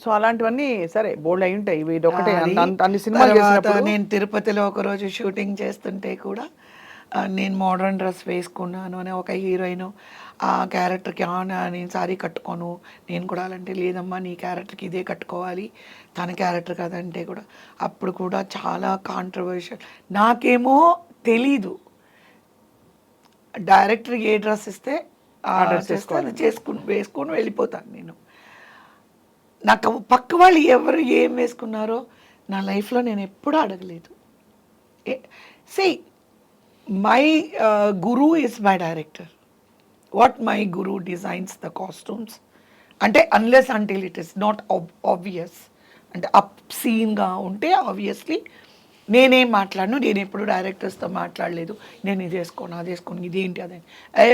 So అలాంటివన్నీ సరే బోల్డ్ అయి ఉంటాయి. ఇది ఒకటే అది అన్ని సినిమాలు తర్వాత చేసినప్పుడు. నేను తిరుపతిలో ఒకరోజు షూటింగ్ చేస్తుంటే కూడా నేను మోడర్న్ డ్రెస్ వేసుకున్నాను అని ఒక హీరోయిన్ ఆ క్యారెక్టర్కి నేను సారీ కట్టుకోను, నేను కూడా అలాంటి లేదమ్మా నీ క్యారెక్టర్కి ఇదే కట్టుకోవాలి, తన క్యారెక్టర్ కదంటే కూడా అప్పుడు కూడా చాలా కాంట్రవర్షియల్. నాకేమో తెలీదు, డైరెక్టర్ ఏ డ్రెస్ ఇస్తే ఆ చేస్తే అది వేసుకొని వెళ్ళిపోతాను నేను. నాకు పక్క వాళ్ళు ఎవరు ఏం వేసుకున్నారో నా లైఫ్లో నేను ఎప్పుడూ అడగలేదు. See my guru is my director. What my guru designs the costumes అంటే unless until it is not obvious, అంటే అప్ సీన్గా ఉంటే ఆబ్వియస్లీ నేనేం మాట్లాడను. నేను ఎప్పుడు డైరెక్టర్స్తో మాట్లాడలేదు, నేను ఇది వేసుకోను అది వేసుకోను ఇదేంటి అదే,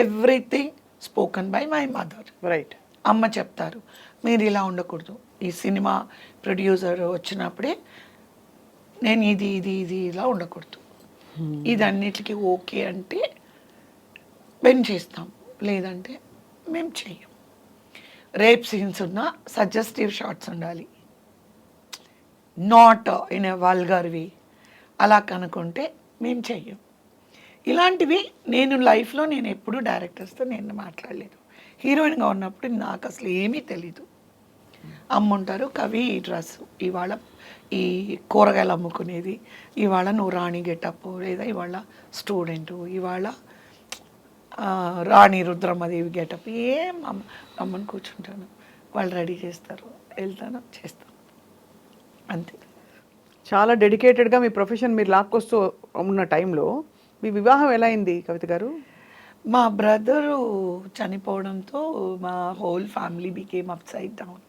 everything spoken by my mother. Right. అమ్మ చెప్తారు మీరు ఇలా ఉండకూడదు. ఈ సినిమా ప్రొడ్యూసర్ వచ్చినప్పుడే నేను ఇది ఇది ఇది ఇలా ఉండకూడదు, ఇదన్నిటికీ ఓకే అంటే మేము చేస్తాం, లేదంటే మేము చెయ్యం. రేప్ సీన్స్ ఉన్న సజెస్టివ్ షార్ట్స్ ఉండాలి, నాట్ ఇన్ ఎ వల్గర్ వే. అలా కనుక్కుంటే మేము చెయ్యం. ఇలాంటివి నేను లైఫ్లో నేను ఎప్పుడూ డైరెక్టర్స్తో నేను మాట్లాడలేదు. హీరోయిన్గా ఉన్నప్పుడు నాకు అసలు ఏమీ తెలీదు. అమ్ముంటారు కవి ఈ డ్రెస్, ఇవాళ ఈ కూరగాయలు అమ్ముకునేది, ఇవాళ నువ్వు రాణి గెటప్, లేదా ఇవాళ స్టూడెంటు, ఇవాళ రాణి రుద్రమ్మదేవి గెటప్, ఏం అమ్మని కూర్చుంటాను, వాళ్ళు రెడీ చేస్తారు, వెళ్తాను చేస్తాను అంతే. చాలా డెడికేటెడ్గా మీ ప్రొఫెషన్ మీరు లాక్కొస్తూ ఉన్న టైంలో మీ వివాహం ఎలా అయింది కవిత గారు? మా బ్రదరు చనిపోవడంతో మా whole family became upside down.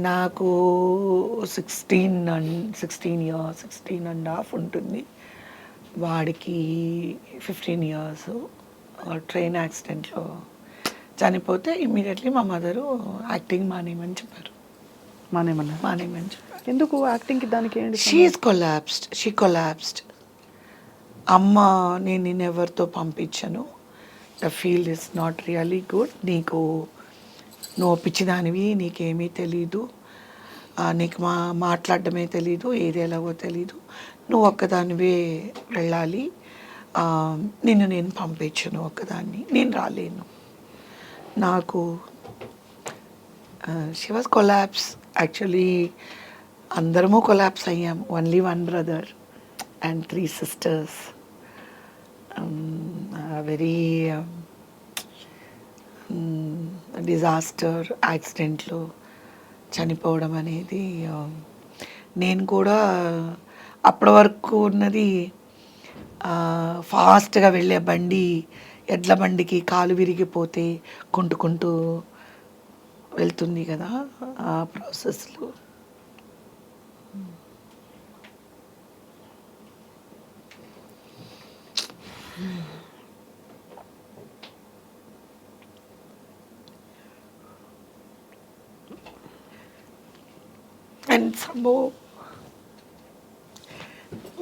నాకు 16.5 ఉంటుంది, వాడికి 15 ఇయర్స్. ట్రైన్ యాక్సిడెంట్లో చనిపోతే ఇమ్మీడియట్లీ మా మదరు యాక్టింగ్ మానేయమని చెప్పారు. మానేయమని చెప్పారు. ఎందుకు యాక్టింగ్కి దానికి ఏంటి? She collapsed. అమ్మ నేను నిన్ను ఎవరితో పంపించను, the field is not really good, నువ్వు పిచ్చిదానివి, నీకేమీ తెలీదు, నీకు మాట్లాడడమే తెలీదు, ఏది ఎలాగో తెలీదు, నువ్వు ఒక్కదానివే వెళ్ళాలి, నిన్ను నేను పంపించను ఒక్కదాన్ని, నేను రాలేను. నాకు షీ వాజ్ కొలాప్స్. యాక్చువల్లీ అందరము కొలాప్స్ అయ్యాం. Only one brother and 3 sisters. Very disaster యాక్సిడెంట్లో చనిపోవడం అనేది, నేను కూడా అప్పటి వరకు ఉన్నది ఫాస్ట్గా వెళ్ళే బండి, ఎడ్ల బండికి కాలు విరిగిపోతే కుంటుకుంటూ వెళ్తుంది కదా, ఆ ప్రాసెస్లో అండ్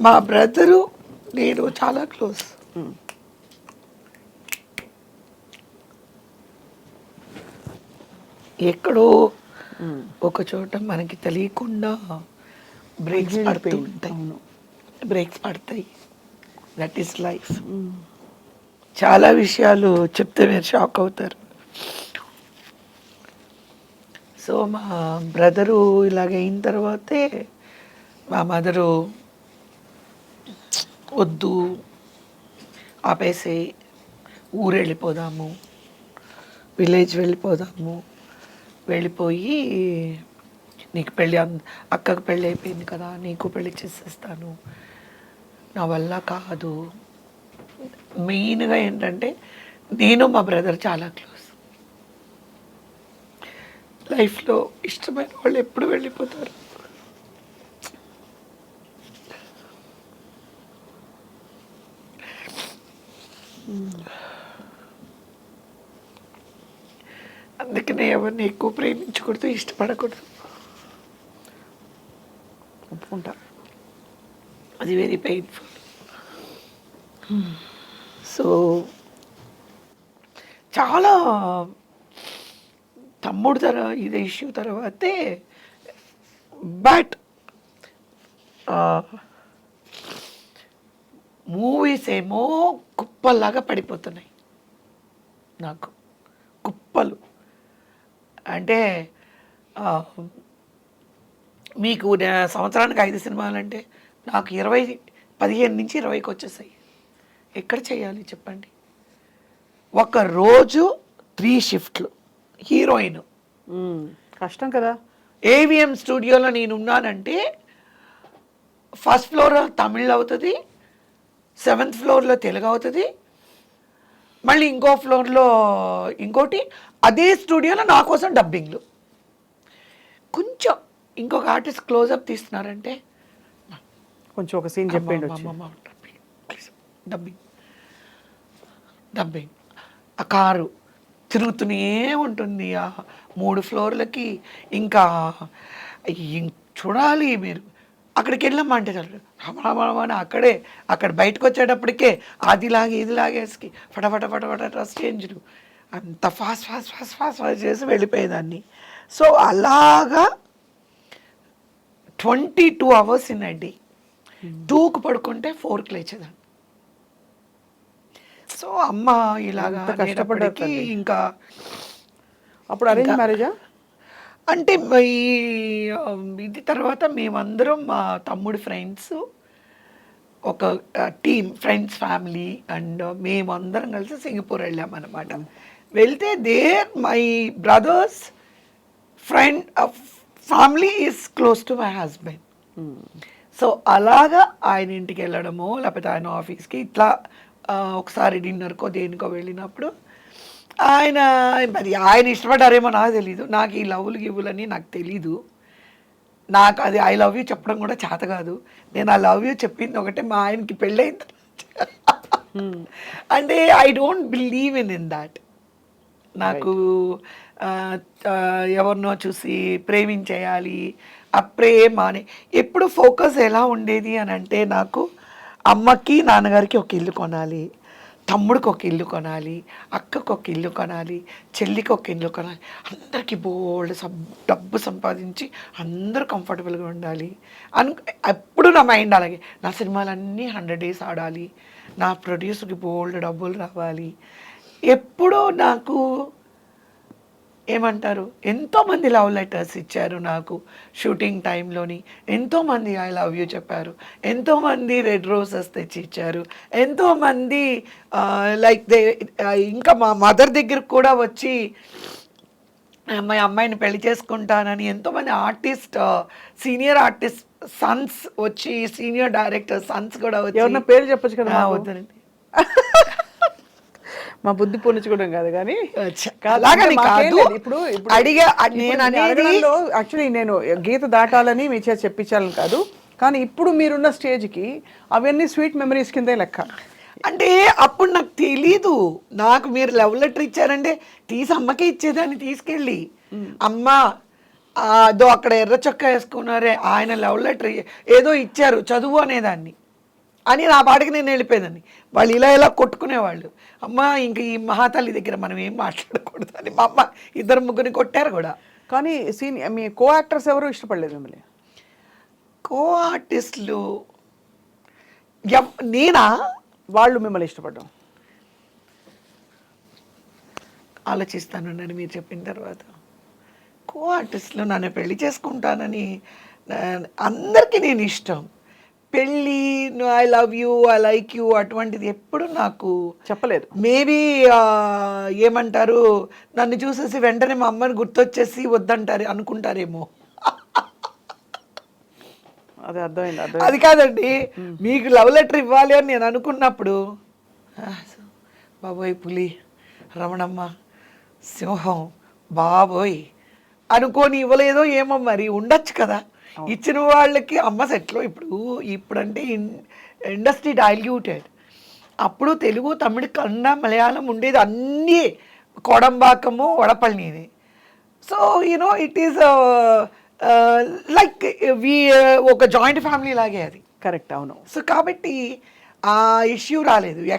మా బ్రదరు నేను చాలా క్లోజ్. ఎక్కడో ఒక చోట మనకి తెలియకుండా బ్రేక్స్ పడుతూ ఉంటాయి, బ్రేక్స్ పడతాయి. That is life. చాలా విషయాలు చెప్తే మీరు షాక్ అవుతారు. సో మా బ్రదరు ఇలాగైన తర్వాతే మా మదరు వద్దు ఆపేసి ఊరు వెళ్ళిపోదాము, విలేజ్ వెళ్ళిపోదాము, వెళ్ళిపోయి నీకు పెళ్ళి అక్కకు పెళ్ళి అయిపోయింది కదా, నీకు పెళ్ళి చేసేస్తాను, నా వల్ల కాదు. మెయిన్గా ఏంటంటే నేను మా బ్రదర్ చాలా క్లోజ్. లైఫ్లో ఇష్టమైన వాళ్ళు ఎప్పుడు వెళ్ళిపోతారు. అందుకనే ఎవరిని ఎక్కువ ప్రేమించకూడదు, ఇష్టపడకూడదు. ఒప్పుకుంటా. అది వెరీ పెయిన్ఫుల్. సో చాలా తమ్ముడు ఇది ఇష్యూ తర్వాతే బట్ మూవీస్ ఏమో కుప్పల్లాగా పడిపోతున్నాయి నాకు, కుప్పలు. అంటే మీకు సంవత్సరానికి 5 సినిమాలు అంటే నాకు 15 నుంచి 20కి వచ్చేసాయి. ఎక్కడ చేయాలి చెప్పండి? ఒక రోజు 3 షిఫ్ట్లు, హీరోయిన్. కష్టం కదా. ఏవిఎం స్టూడియోలో నేను ఉన్నానంటే ఫస్ట్ ఫ్లోర్ తమిళ్ అవుతుంది, 7th ఫ్లోర్లో తెలుగు అవుతుంది, మళ్ళీ ఇంకో ఫ్లోర్లో ఇంకోటి. అదే స్టూడియోలో నా కోసం డబ్బింగ్లు. కొంచెం ఇంకొక ఆర్టిస్ట్ క్లోజప్ తీస్తున్నారంటే కొంచెం ఒక సీన్ చెప్పండి. Dubbing dubbing. ఆ కారు తిరుగుతూనే ఉంటుంది ఆ 3 ఫ్లోర్లకి. ఇంకా చూడాలి మీరు. అక్కడికి వెళ్ళామంటే రమణ అక్కడ బయటకు వచ్చేటప్పటికే అదిలాగే ఇదిలాగేసి ఫటాఫట ఫటాఫట డ్రెస్ చేంజ్లు అంత fast fast fast fast fast చేసి వెళ్ళిపోయేదాన్ని. సో అలాగా 22 అవర్స్ ఇన్ అ డే. 2కు పడుకుంటే 4కి లేచేదాన్ని. సో అమ్మ ఇలాగా కష్టపడకి ఇంకా అప్పుడు అరేంజ్ మ్యారేజా? అంటే ఈ ఇది తర్వాత మేమందరం మా తమ్ముడు ఫ్రెండ్స్ ఒక టీమ్, ఫ్రెండ్స్ ఫ్యామిలీ అండ్ మేమందరం కలిసి సింగపూర్ వెళ్ళామన్నమాట. వెళ్తే there my brother's friend family is close to my husband. So అలాగా ఆయన ఇంటికి వెళ్ళడమో లేకపోతే ఆయన ఆఫీస్కి ఇట్లా ఒకసారి డిన్నర్కో దేనికో వెళ్ళినప్పుడు మరి ఆయన ఇష్టపడ్డారేమో నాకు తెలీదు. నాకు ఈ లవ్లు గివ్వులని నాకు తెలీదు. నాకు అది ఐ లవ్ యూ చెప్పడం కూడా చేత కాదు. నేను ఆ లవ్ యూ చెప్పింది ఒకటే మా ఆయనకి పెళ్ళైంది. అంటే I don't believe in that. నాకు ఎవరినో చూసి ప్రేమించేయాలి, ఆ ప్రేమ అని ఎప్పుడు ఫోకస్ ఎలా ఉండేది అని అంటే, నాకు అమ్మకి నాన్నగారికి ఒక ఇల్లు కొనాలి, తమ్ముడికి ఒక ఇల్లు కొనాలి, అక్కకు ఒక ఇల్లు కొనాలి, చెల్లికి ఒక ఇల్లు కొనాలి, అందరికీ బోల్డ్ డబ్బు సంపాదించి అందరూ కంఫర్టబుల్గా ఉండాలి ఎప్పుడు నా మైండ్ అలాగే. నా సినిమాలన్నీ 100 days ఆడాలి, నా ప్రొడ్యూసర్కి బోల్డ్ డబ్బులు రావాలి. ఎప్పుడూ నాకు ఏమంటారు, ఎంతోమంది లవ్ లెటర్స్ ఇచ్చారు నాకు షూటింగ్ టైంలోని. ఎంతోమంది ఐ లవ్ యూ చెప్పారు, ఎంతోమంది రెడ్ రోజెస్ తెచ్చి ఇచ్చారు, ఎంతోమంది లైక్ ఇంకా మా మదర్ దగ్గరకు కూడా వచ్చి మా అమ్మాయిని పెళ్లి చేసుకుంటానని ఎంతోమంది ఆర్టిస్ట్, సీనియర్ ఆర్టిస్ట్ సన్స్ వచ్చి, సీనియర్ డైరెక్టర్ సన్స్ కూడా వచ్చి. ఎవరన్నా పేరు చెప్పచ్చు కదా? వద్దండి, మా బుద్ధి పొన్నించుకోవడం కాదు కానీ ఇప్పుడు అడిగా. యాక్చువల్లీ నేను గీత దాటాలని మీ చేసి చెప్పించాలని కాదు, కానీ ఇప్పుడు మీరున్న స్టేజ్కి అవన్నీ స్వీట్ మెమరీస్ కిందే లెక్క. అంటే అప్పుడు నాకు తెలీదు. నాకు మీరు లవ్ లెటర్ ఇచ్చారంటే తీసి అమ్మకే ఇచ్చేదాన్ని తీసుకెళ్ళి, అమ్మ అదో అక్కడ ఎర్ర చొక్కా వేసుకున్నారే ఆయన లవ్ లెటర్ ఏదో ఇచ్చారు చదువు అనేదాన్ని అని నా పాటికి నేను వెళ్ళిపోయేదాన్ని. వాళ్ళు ఇలా ఇలా కొట్టుకునేవాళ్ళు. అమ్మ ఇంక ఈ మహాతల్లి దగ్గర మనం ఏం మాట్లాడకూడదు అని మా అమ్మ 2-3 కొట్టారు కూడా. కానీ మీ కో యాక్టర్స్ ఎవరు ఇష్టపడలేదు మిమ్మల్ని? కో ఆర్టిస్టులు నేనా? వాళ్ళు మిమ్మల్ని ఇష్టపడ్డాం ఆలోచిస్తానండి మీరు చెప్పిన తర్వాత. కో ఆర్టిస్టులు నన్ను పెళ్లి చేసుకుంటానని అందరికీ నేను ఇష్టం. పెళ్ళి I love you, I like you అటువంటిది ఎప్పుడు నాకు చెప్పలేదు. మేబీ ఏమంటారు, నన్ను చూసేసి వెంటనే మా అమ్మని గుర్తొచ్చేసి వద్దంటారు అనుకుంటారేమో. అది అర్థమైంది. అది కాదండి, మీకు లవ్ లెటర్ ఇవ్వాలి అని నేను అనుకున్నప్పుడు బాబోయ్ పులి, రమణమ్మ, సింహం బాబోయ్ అనుకోని ఇవ్వలేదో ఏమో, మరి ఉండొచ్చు కదా. ఇచ్చిన వాళ్ళకి అమ్మ సెట్లో ఇప్పుడంటే ఇండస్ట్రీ డైల్యూటెడ్. అప్పుడు తెలుగు, తమిళ, కన్నడ, మలయాళం ఉండేది అన్నీ కోడంబాకము, వడపల్లిని. సో యూనో ఇట్ ఈస్ లైక్ ఒక జాయింట్ ఫ్యామిలీ లాగే అది. కరెక్ట్, అవును. సో కాబట్టి ఆ ఇష్యూ రాలేదు.